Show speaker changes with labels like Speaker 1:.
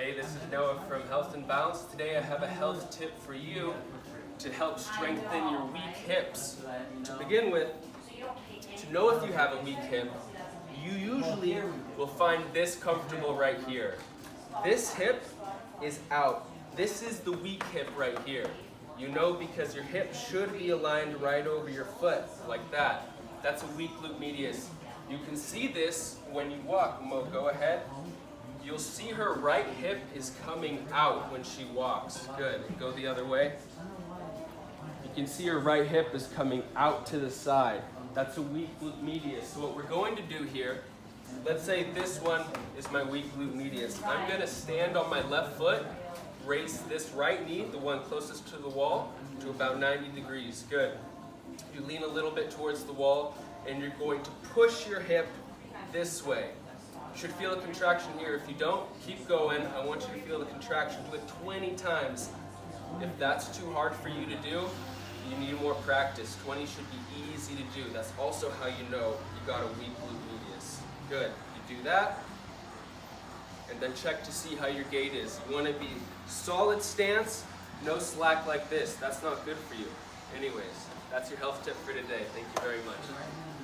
Speaker 1: Hey, this is Noah from Health and Balance. Today I have a health tip for you to help strengthen your weak hips. To begin with, to know if you have a weak hip, you usually will find this comfortable right here. This hip is out. This is the weak hip right here. You know because your hip should be aligned right over your foot, like that. That's a weak glute medius. You can see this when you walk. Mo, go ahead. You'll see her right hip is coming out when she walks. Good. Go the other way. You can see her right hip is coming out to the side. That's a weak glute medius. So what we're going to do here, let's say this one is my weak glute medius. I'm going to stand on my left foot, raise this right knee, the one closest to the wall, to about 90 degrees. Good. You lean a little bit towards the wall, and you're going to push your hip this way. You should feel a contraction here. If you don't, keep going. I want you to feel the contraction. Do it 20 times. If that's too hard for you to do, you need more practice. 20 should be easy to do. That's also how you know you got a weak glute medius. Good. You do that, and then check to see how your gait is. You want to be solid stance, no slack like this. That's not good for you. Anyways, that's your health tip for today. Thank you very much.